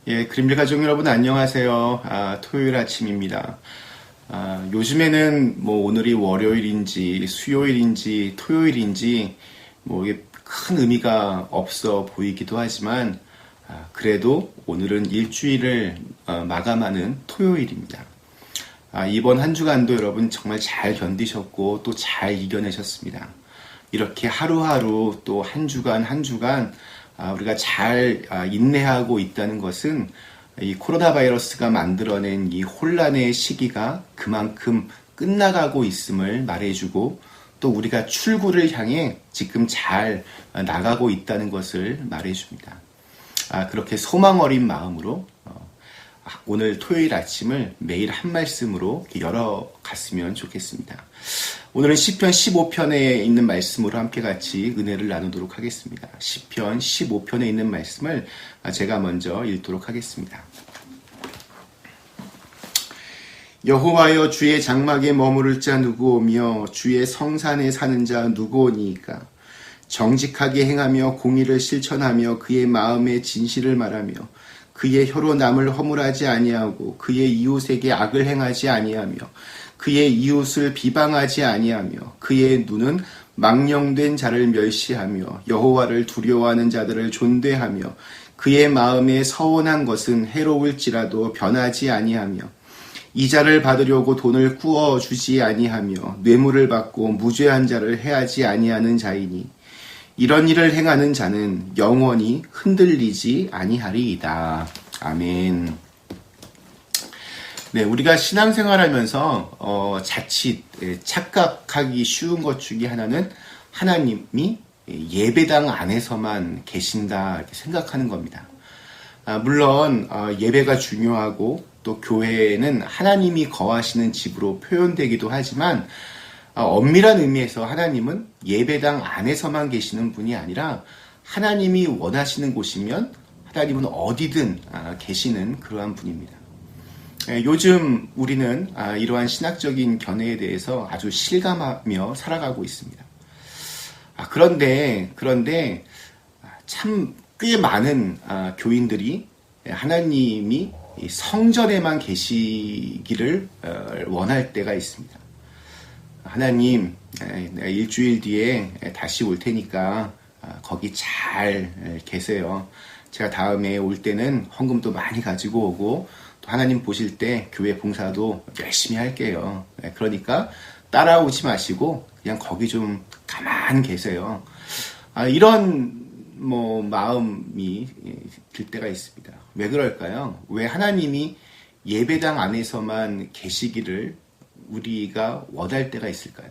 그림자 가족 여러분 안녕하세요. 토요일 아침입니다. 요즘에는 오늘이 월요일인지 수요일인지 토요일인지 이게 큰 의미가 없어 보이기도 하지만 그래도 오늘은 일주일을 마감하는 토요일입니다. 이번 한 주간도 여러분 정말 잘 견디셨고 또 잘 이겨내셨습니다. 이렇게 하루하루 또 한 주간 우리가 잘 인내하고 있다는 것은 이 코로나 바이러스가 만들어낸 이 혼란의 시기가 그만큼 끝나가고 있음을 말해주고 또 우리가 출구를 향해 지금 잘 나가고 있다는 것을 말해줍니다. 그렇게 소망 어린 마음으로 오늘 토요일 아침을 매일 한 말씀으로 열어갔으면 좋겠습니다. 오늘은 시편 15편에 있는 말씀으로 함께 같이 은혜를 나누도록 하겠습니다. 시편 15편에 있는 말씀을 제가 먼저 읽도록 하겠습니다. 여호와여, 주의 장막에 머무를 자 누구오며 주의 성산에 사는 자 누구오니이까. 정직하게 행하며 공의를 실천하며 그의 마음의 진실을 말하며 그의 혀로 남을 허물하지 아니하고 그의 이웃에게 악을 행하지 아니하며 그의 이웃을 비방하지 아니하며 그의 눈은 망령된 자를 멸시하며 여호와를 두려워하는 자들을 존대하며 그의 마음에 서원한 것은 해로울지라도 변하지 아니하며 이자를 받으려고 돈을 꾸어 주지 아니하며 뇌물을 받고 무죄한 자를 해하지 아니하는 자이니 이런 일을 행하는 자는 영원히 흔들리지 아니하리이다. 아멘. 네, 우리가 신앙생활하면서 자칫 착각하기 쉬운 것 중에 하나는 하나님이 예배당 안에서만 계신다 이렇게 생각하는 겁니다. 물론 예배가 중요하고 또 교회는 하나님이 거하시는 집으로 표현되기도 하지만 엄밀한 의미에서 하나님은 예배당 안에서만 계시는 분이 아니라 하나님이 원하시는 곳이면 하나님은 어디든 계시는 그러한 분입니다. 요즘 우리는 이러한 신학적인 견해에 대해서 아주 실감하며 살아가고 있습니다. 그런데 참 꽤 많은 교인들이 하나님이 성전에만 계시기를 원할 때가 있습니다. 하나님, 내가 일주일 뒤에 다시 올 테니까 거기 잘 계세요. 제가 다음에 올 때는 헌금도 많이 가지고 오고 또 하나님 보실 때 교회 봉사도 열심히 할게요. 그러니까 따라오지 마시고 그냥 거기 좀 가만 계세요. 이런 마음이 들 때가 있습니다. 왜 그럴까요? 왜 하나님이 예배당 안에서만 계시기를 우리가 원할 때가 있을까요?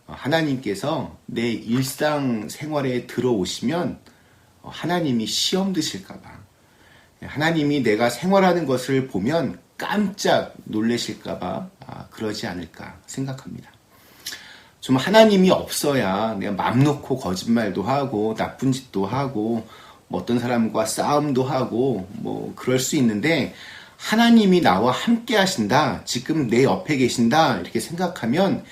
하나님께서 내 일상생활에 들어오시면 하나님이 시험 드실까봐, 하나님이 내가 생활하는 것을 보면 깜짝 놀라실까봐 그러지 않을까 생각합니다. 좀 하나님이 없어야 내가 맘 놓고 거짓말도 하고 나쁜 짓도 하고 어떤 사람과 싸움도 하고 그럴 수 있는데 하나님이 나와 함께 하신다, 지금 내 옆에 계신다 이렇게 생각하면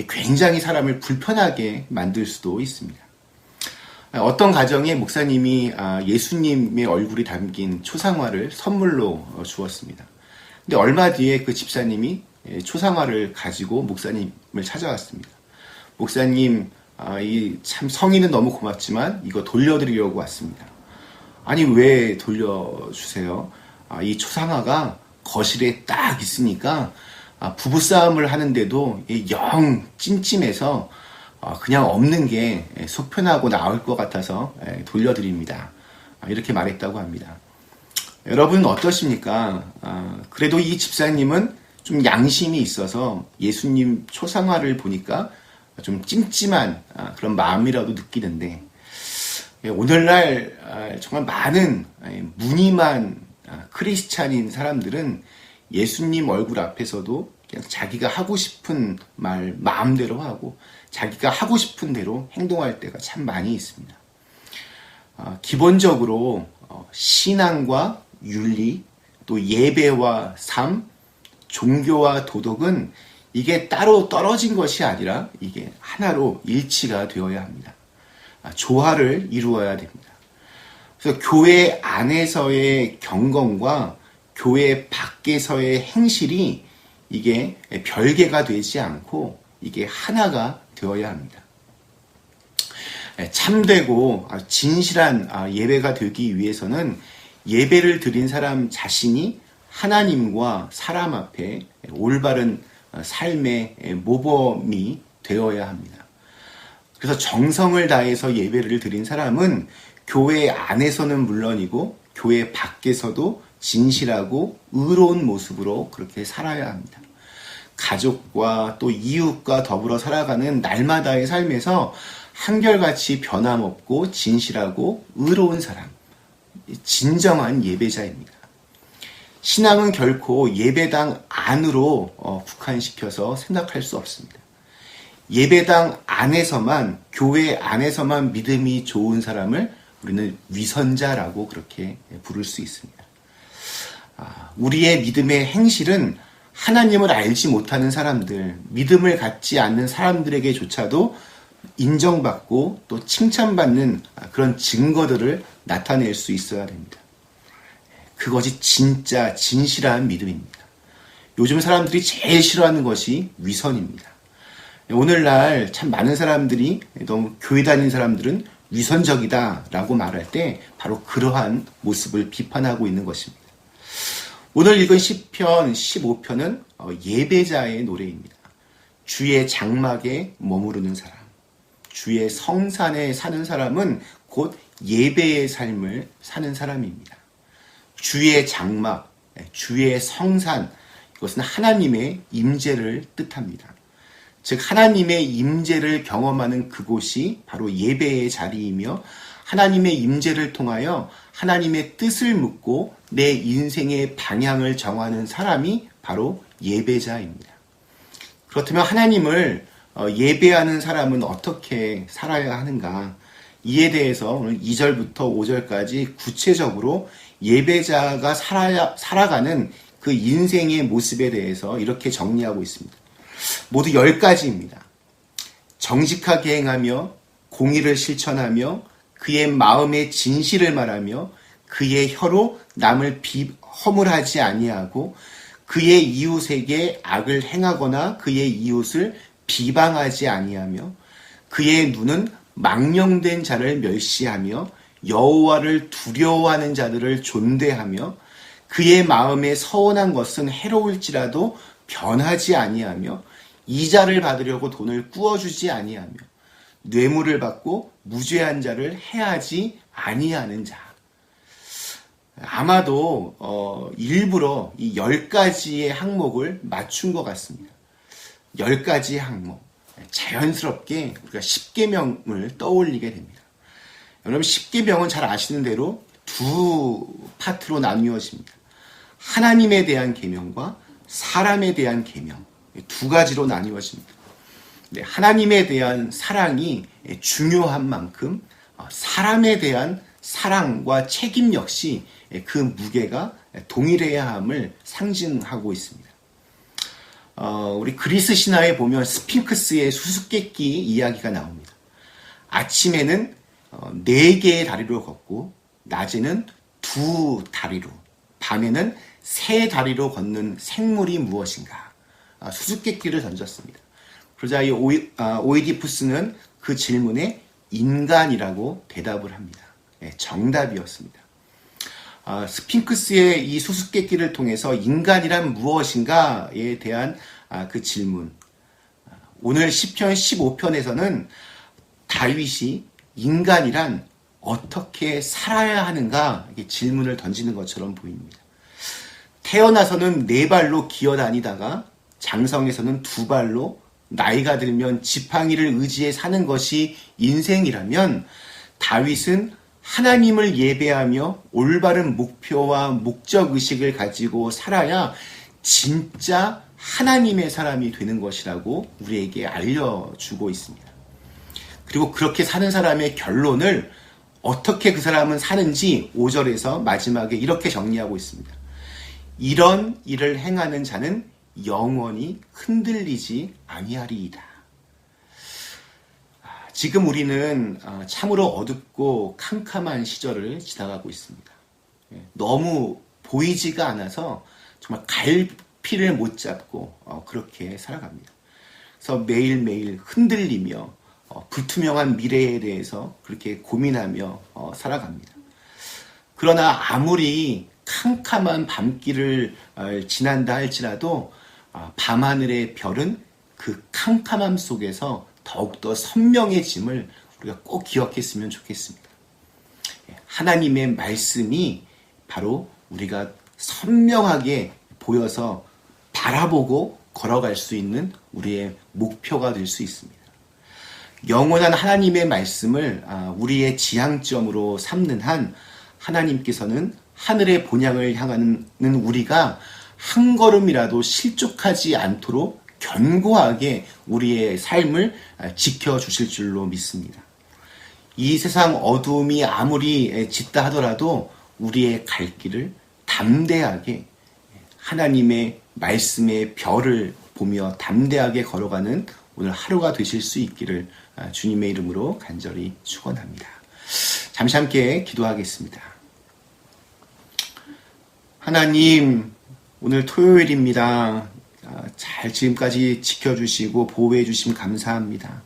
굉장히 사람을 불편하게 만들 수도 있습니다. 어떤 가정에 목사님이 예수님의 얼굴이 담긴 초상화를 선물로 주었습니다. 근데 얼마 뒤에 그 집사님이 초상화를 가지고 목사님을 찾아왔습니다. 목사님, 참 성의는 너무 고맙지만 이거 돌려드리려고 왔습니다. 아니, 왜 돌려주세요? 이 초상화가 거실에 딱 있으니까 부부싸움을 하는데도 영 찜찜해서 그냥 없는 게 속 편하고 나을 것 같아서 돌려드립니다. 이렇게 말했다고 합니다. 여러분 어떠십니까? 그래도 이 집사님은 좀 양심이 있어서 예수님 초상화를 보니까 좀 찜찜한 그런 마음이라도 느끼는데 오늘날 정말 많은 무늬만 크리스찬인 사람들은 예수님 얼굴 앞에서도 그냥 자기가 하고 싶은 말 마음대로 하고 자기가 하고 싶은 대로 행동할 때가 참 많이 있습니다. 기본적으로 신앙과 윤리, 또 예배와 삶, 종교와 도덕은 이게 따로 떨어진 것이 아니라 이게 하나로 일치가 되어야 합니다. 조화를 이루어야 됩니다. 그래서 교회 안에서의 경건과 교회 밖에서의 행실이 이게 별개가 되지 않고 이게 하나가 되어야 합니다. 참되고 진실한 예배가 되기 위해서는 예배를 드린 사람 자신이 하나님과 사람 앞에 올바른 삶의 모범이 되어야 합니다. 그래서 정성을 다해서 예배를 드린 사람은 교회 안에서는 물론이고 교회 밖에서도 진실하고 의로운 모습으로 그렇게 살아야 합니다. 가족과 또 이웃과 더불어 살아가는 날마다의 삶에서 한결같이 변함없고 진실하고 의로운 사람, 진정한 예배자입니다. 신앙은 결코 예배당 안으로 국한시켜서 생각할 수 없습니다. 예배당 안에서만, 교회 안에서만 믿음이 좋은 사람을 우리는 위선자라고 그렇게 부를 수 있습니다. 우리의 믿음의 행실은 하나님을 알지 못하는 사람들, 믿음을 갖지 않는 사람들에게조차도 인정받고 또 칭찬받는 그런 증거들을 나타낼 수 있어야 됩니다. 그것이 진짜 진실한 믿음입니다. 요즘 사람들이 제일 싫어하는 것이 위선입니다. 오늘날 참 많은 사람들이 너무 교회 다니는 사람들은 위선적이다 라고 말할 때 바로 그러한 모습을 비판하고 있는 것입니다. 오늘 읽은 시편 15편은 예배자의 노래입니다. 주의 장막에 머무르는 사람, 주의 성산에 사는 사람은 곧 예배의 삶을 사는 사람입니다. 주의 장막, 주의 성산, 이것은 하나님의 임재를 뜻합니다. 즉 하나님의 임재를 경험하는 그곳이 바로 예배의 자리이며 하나님의 임재를 통하여 하나님의 뜻을 묻고 내 인생의 방향을 정하는 사람이 바로 예배자입니다. 그렇다면 하나님을 예배하는 사람은 어떻게 살아야 하는가? 이에 대해서 오늘 2절부터 5절까지 구체적으로 예배자가 살아가는 그 인생의 모습에 대해서 이렇게 정리하고 있습니다. 모두 10가지입니다. 정직하게 행하며 공의를 실천하며 그의 마음의 진실을 말하며 그의 혀로 남을 허물하지 아니하고 그의 이웃에게 악을 행하거나 그의 이웃을 비방하지 아니하며 그의 눈은 망령된 자를 멸시하며 여호와를 두려워하는 자들을 존대하며 그의 마음에 서운한 것은 해로울지라도 변하지 아니하며 이자를 받으려고 돈을 꾸어주지 아니하며 뇌물을 받고 무죄한 자를 해하지 아니하는 자. 아마도 일부러 이 10가지의 항목을 맞춘 것 같습니다. 10가지 항목. 자연스럽게 우리가 10계명을 떠올리게 됩니다. 여러분 10계명은 잘 아시는 대로 두 파트로 나뉘어집니다. 하나님에 대한 계명과 사람에 대한 계명, 두 가지로 나뉘어집니다. 하나님에 대한 사랑이 중요한 만큼 사람에 대한 사랑과 책임 역시 그 무게가 동일해야 함을 상징하고 있습니다. 우리 그리스 신화에 보면 스핑크스의 수수께끼 이야기가 나옵니다. 아침에는 4개의 다리로 걷고 낮에는 2다리로, 밤에는 3다리로 걷는 생물이 무엇인가? 수수께끼를 던졌습니다. 그러자 이 오이디푸스는 그 질문에 인간이라고 대답을 합니다. 정답이었습니다. 스핑크스의 이 수수께끼를 통해서 인간이란 무엇인가에 대한 그 질문. 오늘 시편 15편에서는 다윗이 인간이란 어떻게 살아야 하는가 질문을 던지는 것처럼 보입니다. 태어나서는 4발로 기어다니다가 장성에서는 2발로, 나이가 들면 지팡이를 의지해 사는 것이 인생이라면 다윗은 하나님을 예배하며 올바른 목표와 목적의식을 가지고 살아야 진짜 하나님의 사람이 되는 것이라고 우리에게 알려주고 있습니다. 그리고 그렇게 사는 사람의 결론을 어떻게 그 사람은 사는지 5절에서 마지막에 이렇게 정리하고 있습니다. 이런 일을 행하는 자는 영원히 흔들리지 아니하리이다. 지금 우리는 참으로 어둡고 캄캄한 시절을 지나가고 있습니다. 너무 보이지가 않아서 정말 갈피를 못 잡고 그렇게 살아갑니다. 그래서 매일매일 흔들리며 불투명한 미래에 대해서 그렇게 고민하며 살아갑니다. 그러나 아무리 캄캄한 밤길을 지난다 할지라도 밤하늘의 별은 그 캄캄함 속에서 더욱더 선명해짐을 우리가 꼭 기억했으면 좋겠습니다. 하나님의 말씀이 바로 우리가 선명하게 보여서 바라보고 걸어갈 수 있는 우리의 목표가 될 수 있습니다. 영원한 하나님의 말씀을 우리의 지향점으로 삼는 한 하나님께서는 하늘의 본향을 향하는 우리가 한 걸음이라도 실족하지 않도록 견고하게 우리의 삶을 지켜주실 줄로 믿습니다. 이 세상 어두움이 아무리 짙다 하더라도 우리의 갈 길을 담대하게 하나님의 말씀의 별을 보며 담대하게 걸어가는 오늘 하루가 되실 수 있기를 주님의 이름으로 간절히 축원합니다. 잠시 함께 기도하겠습니다. 하나님, 오늘 토요일입니다. 잘 지금까지 지켜주시고 보호해 주심 감사합니다.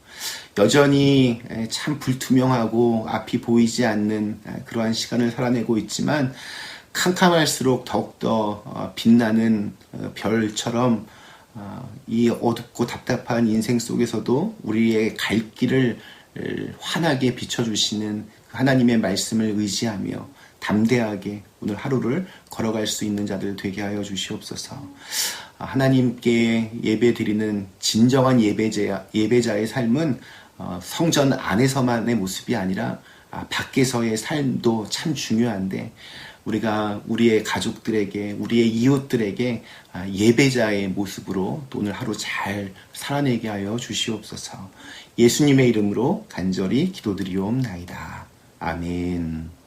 여전히 참 불투명하고 앞이 보이지 않는 그러한 시간을 살아내고 있지만 캄캄할수록 더욱더 빛나는 별처럼 이 어둡고 답답한 인생 속에서도 우리의 갈 길을 환하게 비춰주시는 하나님의 말씀을 의지하며 담대하게 오늘 하루를 걸어갈 수 있는 자들 되게 하여 주시옵소서. 하나님께 예배드리는 진정한 예배자의 삶은 성전 안에서만의 모습이 아니라 밖에서의 삶도 참 중요한데 우리가 우리의 가족들에게 우리의 이웃들에게 예배자의 모습으로 또 오늘 하루 잘 살아내게 하여 주시옵소서. 예수님의 이름으로 간절히 기도드리옵나이다. 아멘.